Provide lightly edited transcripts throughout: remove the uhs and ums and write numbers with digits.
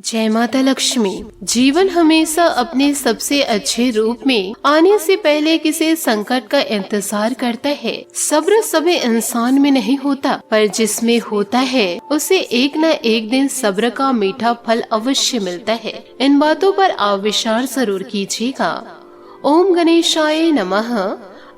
जय माता लक्ष्मी। जीवन हमेशा अपने सबसे अच्छे रूप में आने से पहले किसी संकट का इंतजार करता है। सब्र सभी इंसान में नहीं होता, पर जिसमें होता है उसे एक न एक दिन सब्र का मीठा फल अवश्य मिलता है। इन बातों पर आप विचार जरूर कीजिएगा। ओम गणेशाय नमः।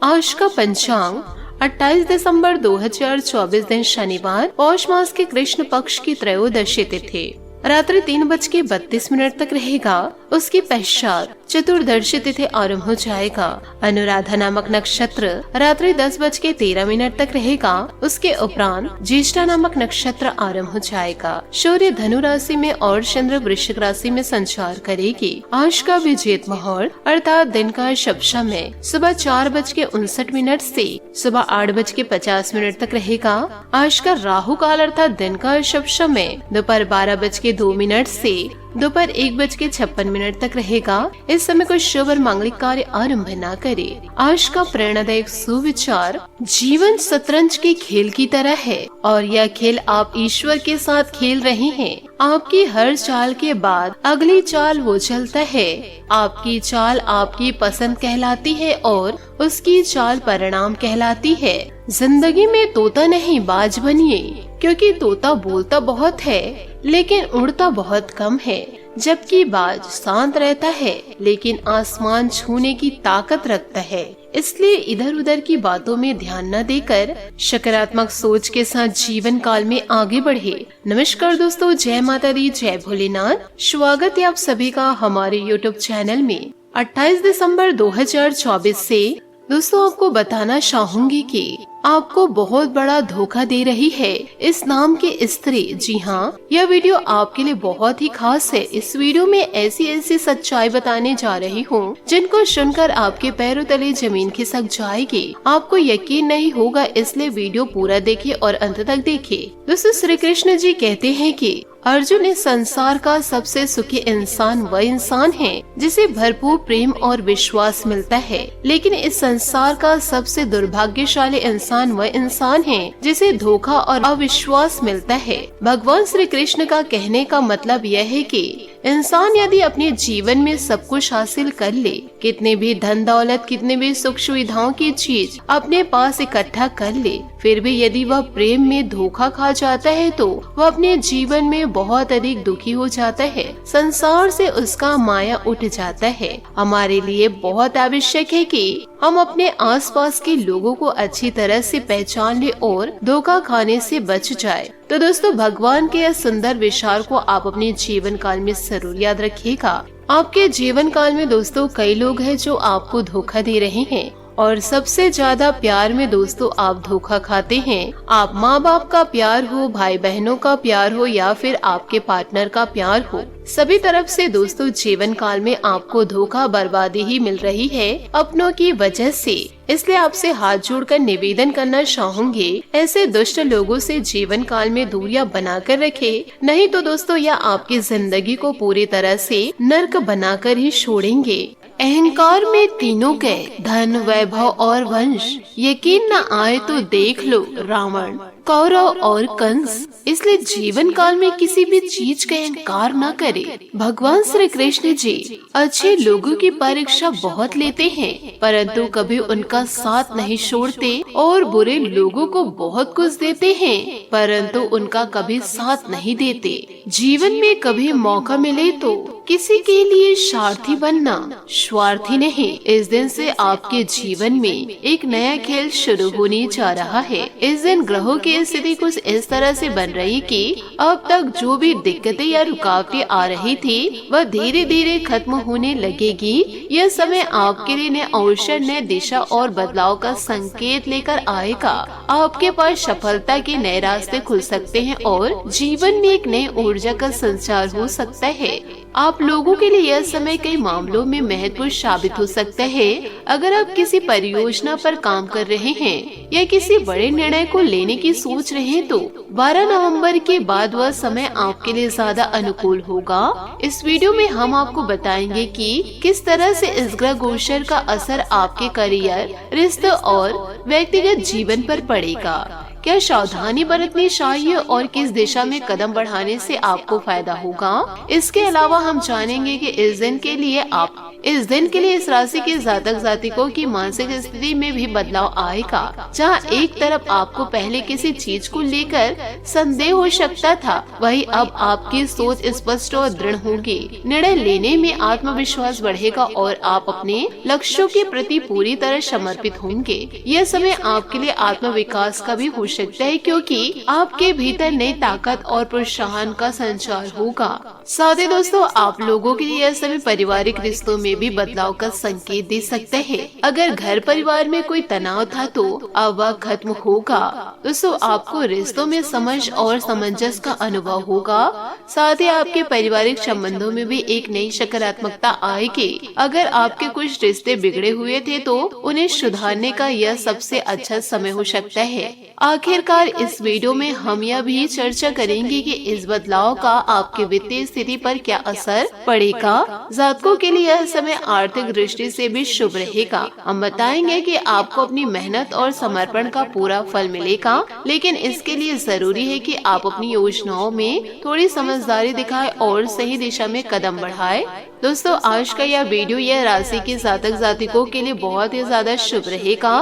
आज का पंचांग 28 दिसंबर 2024 दिन शनिवार, पौष मास के कृष्ण पक्ष की त्रयोदशी तिथि रात्रि 3:32 तक रहेगा। उसके पश्चात चतुर्दशी तिथि आरंभ हो जाएगा। अनुराधा नामक नक्षत्र रात्रि 10:13 तक रहेगा। उसके उपरांत ज्येष्ठा नामक नक्षत्र आरंभ हो जाएगा। सूर्य धनु राशि में और चंद्र वृश्चिक राशि में संचार करेगी। आज का विजेत मुहूर्त अर्थात दिन का शुभ समय सुबह 4:59 से सुबह 8:50 तक रहेगा। आज का राहु काल अर्थात दिन का शुभ समय दोपहर 12:02 से दोपहर 1:56 तक रहेगा। इस समय कोई शुभ और मांगलिक कार्य आरंभ न करे। आज का प्रेरणादायक सुविचार, जीवन शतरंज के खेल की तरह है और यह खेल आप ईश्वर के साथ खेल रहे हैं। आपकी हर चाल के बाद अगली चाल वो चलता है। आपकी चाल आपकी पसंद कहलाती है और उसकी चाल परिणाम कहलाती है। जिंदगी में तोता नहीं बाज बनिए, क्योंकि तोता बोलता बहुत है लेकिन उड़ता बहुत कम है, जबकि बाज शांत रहता है लेकिन आसमान छूने की ताकत रखता है। इसलिए इधर उधर की बातों में ध्यान न देकर सकारात्मक सोच के साथ जीवन काल में आगे बढ़े। नमस्कार दोस्तों, जय माता दी, जय भोलेनाथ। स्वागत है आप सभी का हमारे YouTube चैनल में। 28 दिसंबर 2024 से दोस्तों आपको बताना चाहूंगी कि आपको बहुत बड़ा धोखा दे रही है इस नाम की स्त्री। जी हाँ, यह वीडियो आपके लिए बहुत ही खास है। इस वीडियो में ऐसी सच्चाई बताने जा रही हूँ जिनको सुनकर आपके पैरों तले जमीन खिसक जाएगी। आपको यकीन नहीं होगा, इसलिए वीडियो पूरा देखिए और अंत तक देखिए। दोस्तों, श्री कृष्ण जी कहते हैं कि अर्जुन, इस संसार का सबसे सुखी इंसान वह इंसान है जिसे भरपूर प्रेम और विश्वास मिलता है, लेकिन इस संसार का सबसे दुर्भाग्यशाली इंसान वह इंसान है जिसे धोखा और अविश्वास मिलता है। भगवान श्री कृष्ण का कहने का मतलब यह है कि इंसान यदि अपने जीवन में सब कुछ हासिल कर ले, कितने भी धन दौलत, कितने भी सुख सुविधाओं की चीज अपने पास इकट्ठा कर ले, फिर भी यदि वह प्रेम में धोखा खा जाता है तो वह अपने जीवन में बहुत अधिक दुखी हो जाता है। संसार से उसका माया उठ जाता है। हमारे लिए बहुत आवश्यक है कि हम अपने आसपास के लोगों को अच्छी तरह से पहचान ले और धोखा खाने से बच जाए। तो दोस्तों, भगवान के इस सुंदर विचार को आप अपने जीवन काल में जरूर याद रखिएगा। आपके जीवन काल में दोस्तों कई लोग हैं जो आपको धोखा दे रहे हैं और सबसे ज्यादा प्यार में दोस्तों आप धोखा खाते हैं। आप माँ बाप का प्यार हो, भाई बहनों का प्यार हो या फिर आपके पार्टनर का प्यार हो, सभी तरफ से दोस्तों जीवन काल में आपको धोखा बर्बादी ही मिल रही है अपनों की वजह से। इसलिए आपसे हाथ जोड़कर निवेदन करना चाहूंगी, ऐसे दुष्ट लोगों से जीवन काल में दूरियां बनाकर रखे, नहीं तो दोस्तों यह आपकी जिंदगी को पूरी तरह से नर्क बनाकर ही छोड़ेंगे। अहंकार में तीनों के धन, वैभव और वंश, यकीन न आए तो देख लो रावण, कौरव और कंस। इसलिए जीवन काल में किसी भी चीज का अहंकार न करे। भगवान श्री कृष्ण जी अच्छे लोगों की परीक्षा बहुत लेते हैं, परंतु कभी उनका साथ नहीं छोड़ते, और बुरे लोगों को बहुत कुछ देते हैं परंतु उनका कभी साथ नहीं देते। जीवन में कभी मौका मिले तो किसी के लिए स्वार्थी बनना, स्वार्थी नहीं। इस दिन से आपके जीवन में एक नया खेल शुरू होने जा रहा है। इस दिन ग्रहों की स्थिति कुछ इस तरह से बन रही कि अब तक जो भी दिक्कतें या रुकावटें आ रही थी वह धीरे धीरे खत्म होने लगेगी। यह समय आपके लिए नए अवसर, नए दिशा और बदलाव का संकेत लेकर आएगा। आपके पास सफलता के नए रास्ते खुल सकते हैं और जीवन में एक नई ऊर्जा का संचार हो सकता है। आप लोगों के लिए यह समय कई मामलों में महत्वपूर्ण साबित हो सकता है। अगर आप किसी परियोजना पर काम कर रहे हैं या किसी बड़े निर्णय को लेने की सोच रहे हैं तो 12 नवंबर के बाद वह समय आपके लिए ज्यादा अनुकूल होगा। इस वीडियो में हम आपको बताएंगे कि किस तरह से इस ग्रह गोचर का असर आपके करियर, रिश्ते और व्यक्तिगत जीवन पर पड़ेगा। क्या सावधानी बरतनी चाहिए और किस दिशा में कदम बढ़ाने से आपको फायदा होगा। इसके अलावा हम जानेंगे कि इस दिन के लिए इस राशि के जातक जातिकों की मानसिक स्थिति में भी बदलाव आएगा। जहां एक तरफ आपको पहले किसी चीज को लेकर संदेह हो सकता था, वहीं अब आपकी सोच स्पष्ट और दृढ़ होगी। निर्णय लेने में आत्मविश्वास बढ़ेगा और आप अपने लक्ष्यों के प्रति पूरी तरह समर्पित होंगे। यह समय आपके लिए आत्म विकास का भी हो सकता है, क्योंकि आपके भीतर नई ताकत और प्रोत्साहन का संचार होगा। साथ ही दोस्तों, आप लोगों के लिए यह समय पारिवारिक रिश्तों में भी बदलाव का संकेत दे सकते हैं। अगर घर परिवार में कोई तनाव था तो अब वह खत्म होगा। दोस्तों, आपको रिश्तों में समझ और सामंजस्य का अनुभव होगा। साथ ही आपके पारिवारिक संबंधों में भी एक नई सकारात्मकता आएगी। अगर आपके कुछ रिश्ते बिगड़े हुए थे तो उन्हें सुधारने का यह सबसे अच्छा समय हो सकता है। आखिरकार इस वीडियो में हम यह भी चर्चा करेंगे कि इस बदलाव का आपके वित्तीय स्थिति पर क्या असर पड़ेगा। जातकों के लिए यह समय आर्थिक दृष्टि से भी शुभ रहेगा। हम बताएंगे कि आपको अपनी मेहनत और समर्पण का पूरा फल मिलेगा, लेकिन इसके लिए जरूरी है कि आप अपनी योजनाओं में थोड़ी समझदारी दिखाएं और सही दिशा में कदम बढ़ाएं। दोस्तों, आज का यह वीडियो यह राशि के जातक जातिकों के लिए बहुत ही ज्यादा शुभ रहेगा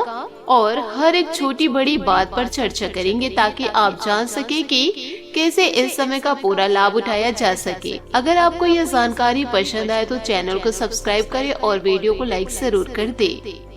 और हर एक छोटी बड़ी बात पर चर्चा करेंगे ताकि आप जान सके कि कैसे इस समय का पूरा लाभ उठाया जा सके। अगर आपको यह जानकारी पसंद आए तो चैनल को सब्सक्राइब करें और वीडियो को लाइक जरूर कर दें।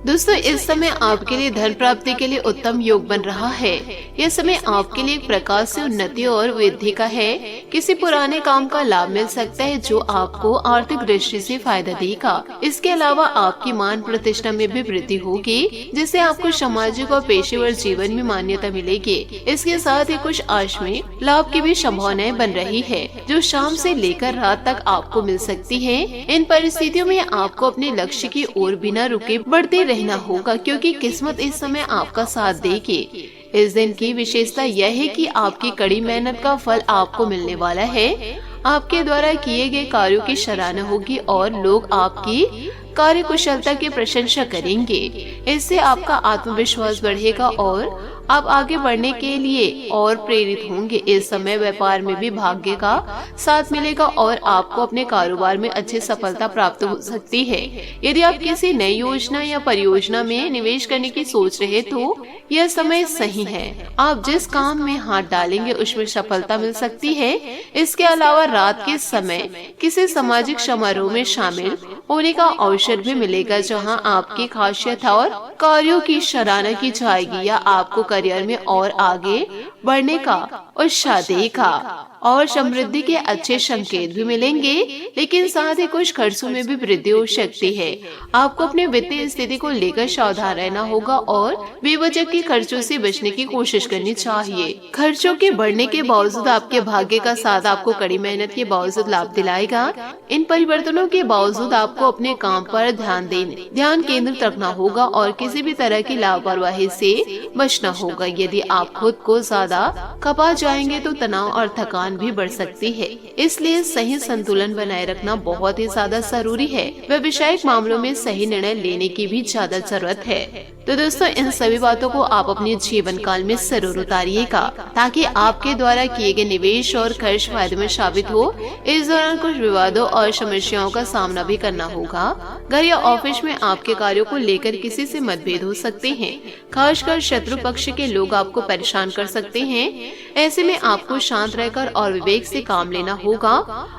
दोस्तों, इस समय आपके लिए धन प्राप्ति के लिए उत्तम योग बन रहा है। यह समय आपके लिए एक प्रकार से उन्नति और वृद्धि का है। किसी पुराने काम का लाभ मिल सकता है जो आपको आर्थिक दृष्टि से फायदा देगा। इसके अलावा आपकी मान प्रतिष्ठा में भी वृद्धि होगी, जिससे आपको सामाजिक और पेशेवर जीवन में मान्यता मिलेगी। इसके साथ ही कुछ आकस्मिक लाभ की भी संभावनाएं बन रही है, जो शाम से लेकर रात तक आपको मिल सकती है। इन परिस्थितियों में आपको अपने लक्ष्य की ओर बिना रुके बढ़ते रहना होगा, क्योंकि किस्मत इस समय आपका साथ देगी। इस दिन की विशेषता यह है कि आपकी कड़ी मेहनत का फल आपको मिलने वाला है। आपके द्वारा किए गए कार्यों की सराहना होगी और लोग आपकी कार्य कुशलता की प्रशंसा करेंगे। इससे आपका आत्मविश्वास बढ़ेगा और आप आगे बढ़ने के लिए और प्रेरित होंगे। इस समय व्यापार में भी भाग्य का साथ मिलेगा और आपको अपने कारोबार में अच्छी सफलता प्राप्त हो सकती है। यदि आप किसी नई योजना या परियोजना में निवेश करने की सोच रहे तो यह समय सही है। आप जिस काम में हाथ डालेंगे उसमें सफलता मिल सकती है। इसके अलावा रात के समय किसी सामाजिक समारोह में शामिल होने का अवसर भी मिलेगा, जहां आपकी खासियत और कार्यों की सराहना की जाएगी या आपको करियर में और आगे बढ़ने का उत्साह देगा और समृद्धि के अच्छे संकेत भी मिलेंगे। लेकिन साथ ही कुछ खर्चों में भी वृद्धि हो सकती है। आपको अपने वित्तीय स्थिति को लेकर सावधान रहना होगा और बेवजह के खर्चों से बचने की कोशिश करनी चाहिए। खर्चों के बढ़ने के बावजूद आपके भाग्य का साथ आपको कड़ी मेहनत के बावजूद लाभ दिलाएगा। इन परिवर्तनों के बावजूद आपको अपने काम पर ध्यान केंद्रित रखना होगा और किसी भी तरह की लापरवाही से बचना होगा। यदि आप खुद को ज्यादा खपा जाएंगे तो तनाव और थकान भी बढ़ सकती है। इसलिए सही संतुलन बनाए रखना बहुत ही ज्यादा जरूरी है। व्यवसायिक मामलों में सही निर्णय लेने की भी ज्यादा जरूरत है। तो दोस्तों, इन सभी बातों को आप अपने जीवन काल में जरूर उतारिएगा ताकि आपके द्वारा किए गए निवेश और खर्च फायदे में साबित हो। इस दौरान कुछ विवादों और समस्याओं का सामना भी करना होगा। घर या ऑफिस में आपके कार्यों को लेकर किसी से मतभेद हो सकते हैं। खासकर शत्रु पक्ष के लोग आपको परेशान कर सकते हैं। ऐसे में आपको शांत रहकर और विवेक से काम लेना होगा।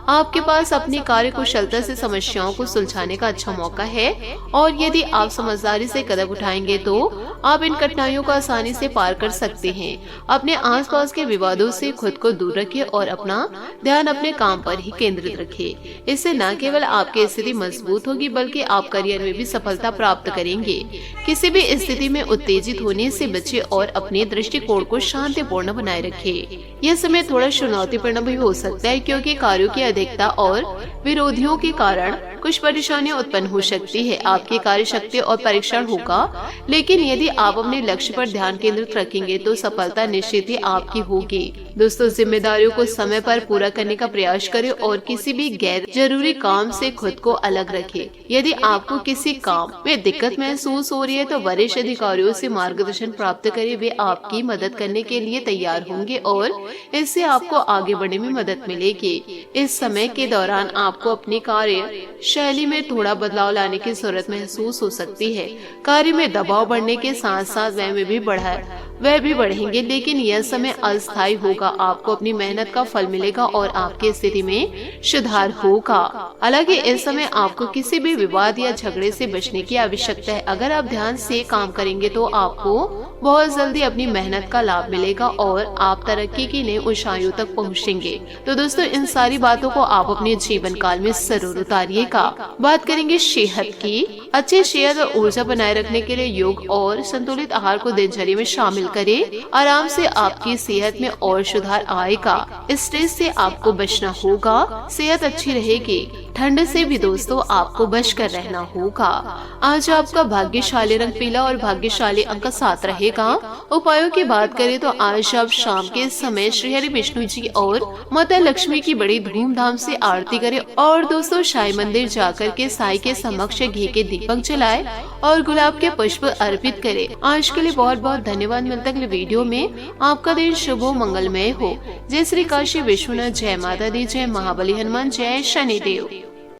आपके पास अपनी कार्य कुशलता से समस्याओं को सुलझाने का अच्छा मौका है और यदि आप समझदारी से कदम उठाएंगे तो आप इन कठिनाइयों को आसानी से पार कर सकते हैं। अपने आसपास के विवादों से खुद को दूर रखिए और अपना ध्यान अपने काम पर ही केंद्रित रखिए। इससे न केवल आपकी स्थिति मजबूत होगी बल्कि आप करियर में भी सफलता प्राप्त करेंगे। किसी भी स्थिति में उत्तेजित होने से बचे और अपने दृष्टिकोण को शांतिपूर्ण बनाए रखें। यह समय थोड़ा चुनौतीपूर्ण भी हो सकता है, क्योंकि कार्यों की अधिकता और विरोधियों के कारण कुछ परेशानियां उत्पन्न हो सकती है। आपकी कार्य शक्ति और परीक्षण होगा, लेकिन यदि आप अपने लक्ष्य पर ध्यान केंद्रित रखेंगे तो सफलता निश्चित ही आपकी होगी। दोस्तों, जिम्मेदारियों को समय पर पूरा करने का प्रयास करें और किसी भी गैर जरूरी काम से खुद को अलग रखें। यदि आपको किसी काम में दिक्कत महसूस हो रही है तो वरिष्ठ अधिकारियों से मार्गदर्शन प्राप्त करें। वे आपकी मदद करने के लिए तैयार होंगे और इससे आपको आगे बढ़ने में मदद मिलेगी। इस समय के दौरान आपको अपनी कार्य शैली में थोड़ा बदलाव लाने की जरूरत महसूस हो सकती है। कार्य में दबाव बढ़ने के साथ साथ वह भी बढ़ेंगे, लेकिन यह समय अस्थायी होगा। आपको अपनी मेहनत का फल मिलेगा और आपकी स्थिति में सुधार होगा। हालांकि इस समय आपको किसी भी विवाद या झगड़े से बचने की आवश्यकता है। अगर आप ध्यान से काम करेंगे तो आपको बहुत जल्दी अपनी मेहनत का लाभ मिलेगा और आप तरक्की की नई ऊंचाइयों तक पहुंचेंगे। तो दोस्तों, इन सारी बातों को आप अपने जीवन काल में जरूर उतारिएगा। बात करेंगे सेहत की। अच्छी सेहत और ऊर्जा बनाए रखने के लिए योग और संतुलित आहार को दिनचर्या में शामिल करें। आराम से आपकी सेहत में और सुधार आएगा। स्ट्रेस से आपको बचना होगा। सेहत अच्छी रहेगी। ठंड से भी दोस्तों आपको बचकर रहना होगा। आज आपका भाग्यशाली रंग पीला और भाग्यशाली अंक 7 रहेगा। उपायों की बात करें तो आज आप शाम के समय श्री हरि विष्णु जी और माता लक्ष्मी की बड़ी धूमधाम से आरती करें और दोस्तों साईं मंदिर जाकर के साईं के समक्ष घी के दीपक जलाएं और गुलाब के पुष्प अर्पित करें। आज के लिए बहुत बहुत धन्यवाद। मिलता अगले वीडियो में। आपका दिन शुभ हो, मंगलमय हो। जय श्री काशी विश्वनाथ, जय माता दी, जय महाबली हनुमान, जय शनिदेव।